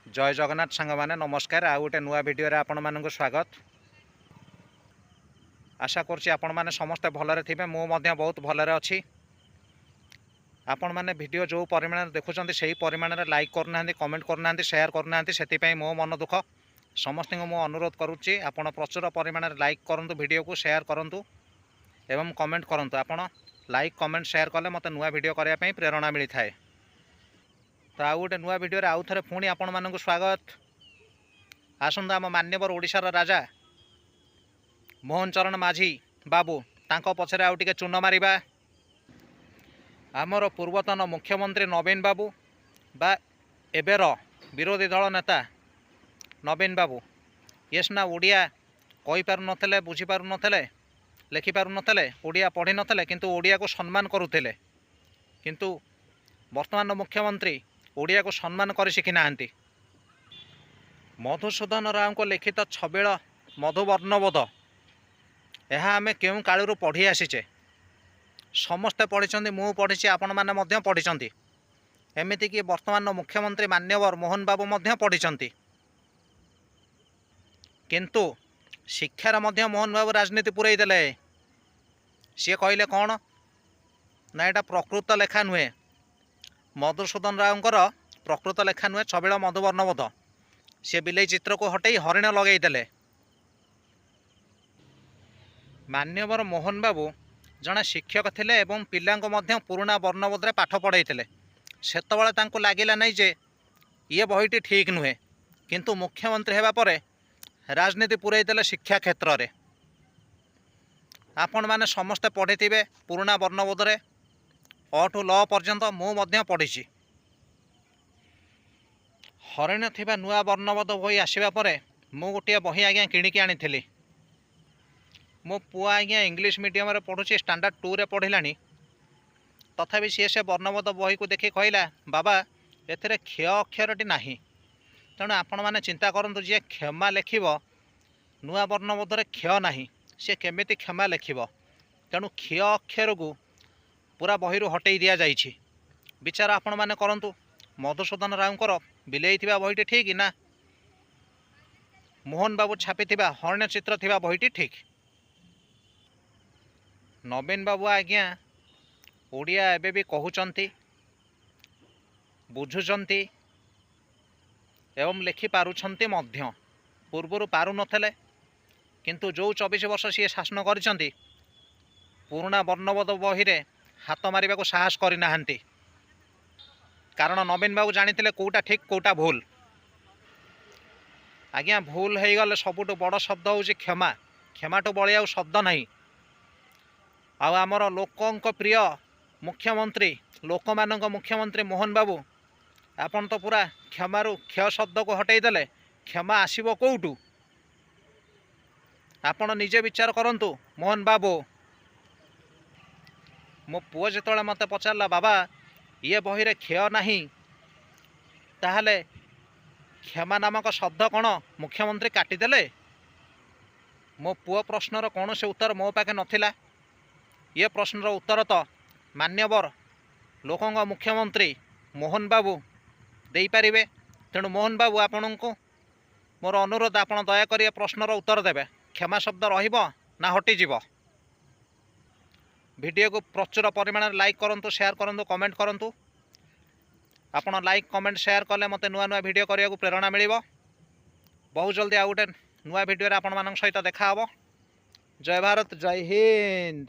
जय जगन्नाथ सांग मैंने नमस्कार। आउ गोटे नुआ भिडियो आपण मानक स्वागत। आशा करुँच आपण मैंने समस्ते भलरे थे। मुझे बहुत भलरे अच्छी। आपण मैंने भिडियो जो परिमाण देखुं से परिमाण लाइक करना, कमेंट करना, शेयर करना, से मो मन दुख समस्त को मुझे अनुरोध करुच्ची आपण प्रचुर परिमाण लाइक करूँ, भिडियो को शेयर करूँ एवं कमेंट करूँ। आपण लाइक कमेंट शेयर कले मत नुआ भिडियो करने प्रेरणा मिलता है। तो आउ गोटे नुआ भिडियो आउ थे पुणी आपण मानक स्वागत। आसंतु आम मान्यवर ओडिशार राजा मोहन चरण माझी बाबू तांको पछरे आउ टिके चून मारिबा। आमर पूर्वतन मुख्यमंत्री नवीन बाबू बा एबेर विरोधी दल नेता नवीन बाबू ये सिना ओडिया कही पारु नथिले, बुझी पारु नथिले, लेखि पारु नथिले, ओडिया पढ़ी नथिले, किंतु ओडिया को सम्मान करुथिले। किंतु वर्तमान मुख्यमंत्री ओडिया को सम्मान कर शिखि नाहंती। मधुसूदन राव को लिखित छबिल मधुवर्णबोध यह आम क्यों कालू पढ़ी आसीचे। समस्ते पढ़ी, मु पढ़ी, आपण मैंने पढ़ी। एमती कि वर्तमान मुख्यमंत्री मान्यवर मोहन बाबू पढ़ी, किंतु शिक्षार मोहन बाबू राजनीति पुरई देले। सी कहले कौन ना यहाँ प्रकृत लेखा नुहे, मधुसूदन रावकर प्रकृत लेखा नुहे छबिल मधुवर्णबोध। सी बिलई चित्र को हटई हरिण लगेदेले। मान्यवर मोहन बाबू जड़े शिक्षक थिले एवं पिलांको मध्य पुराणा वर्णबोध पाठ पढ़ाई। सेतबेले तांको लागिला नहीं जे ये बहीटी ठीक नुहे, किंतु मुख्यमंत्री हेबा परे राजनीति पुरई देले शिक्षा क्षेत्र में। आपण माने समस्ते पढ़ी पुराणा वर्णबोध रे अ टू ल पर्यंत मु पढ़ी। हरिण थिबा नुआ वर्णबोध बही आसवा पर मु गोटे बही आज्ञा किणिकी आनी। मो पुआ आज्ञा इंग्लिश मीडियम रे पढ़ुची, स्टैंडर्ड 2 रे पढ़िला। तथापि से वर्णबोध बही को देखी कहला बाबा एथिरे क्ष अक्षरटी नाही, तेणु आपण मैंने चिंता करूँ जी क्षमा लिखिब नुआ वर्णबोध रे क्ष नाही सी केमिति क्षमा लिखिब। तेणु क्ष अक्षर को पूरा बही हटई दि जाइछि। विचार आपण मैंने करंतु मधुसूदन रावकर बिलई थिबा बहीटी ठीक ना मोहन बाबू छापी हरिण चित्र थिबा बहीटी ठीक। नवीन बाबू आज्ञा ओडिया एबे भी कहउचंती, बुझुचंती एवं लिखि पारुछंती मध्य। पूर्वरु पारु नथले, किंतु जो 24 वर्ष सी शासन करिसंती पुराणा वर्णबोध बही रे हाथ मारिबा को साहस करि नाहंती। कारण नवीन बाबू जानिथिले कोटा ठीक कोटा भूल। आज्ञा भूल हो गले सबुठु बड़ शब्द होउची क्षमा। क्षमाटू बड़ी आउ शब्द नहीं। आमर लोकंक प्रिय मुख्यमंत्री, लोक मानक मुख्यमंत्री मोहन बाबू आपन तो पूरा क्षमारू क्ष शब्द को हटई देले। क्षमा आसीबो कोउटू आपण निजे विचार करंतु। मोहन बाबू मो पुओ जेतोळे मते पचारला बाबा ये बही रे क्ष नाही ताहले क्षमा नामक शब्द कौन मुख्यमंत्री काटिदेले। मो पुओ प्रश्नर कौन से उत्तर मो पाखे नथिला। ये प्रश्नर उत्तर तो मान्यवर लोकंग मुख्यमंत्री मोहन बाबू दे पारिबे। तेणु मोहन बाबू आपण को मोर अनुरोध आपण दयाकोरी ए प्रश्नर उत्तर देबे। क्षमा शब्द रहिबो ना हटिजिबो। वीडियो को प्रचुर परिमाण लाइक करंतु, शेयर करंतु, कमेंट करंतु। आपण लाइक कमेंट शेयर कले मते नुआ नुआ वीडियो करिया को प्रेरणा मिलिबो। बहुत जल्दी आउ गोटे नुआ वीडियो रे आपण मानक सहित देखा हबो। जय भारत, जय हिंद।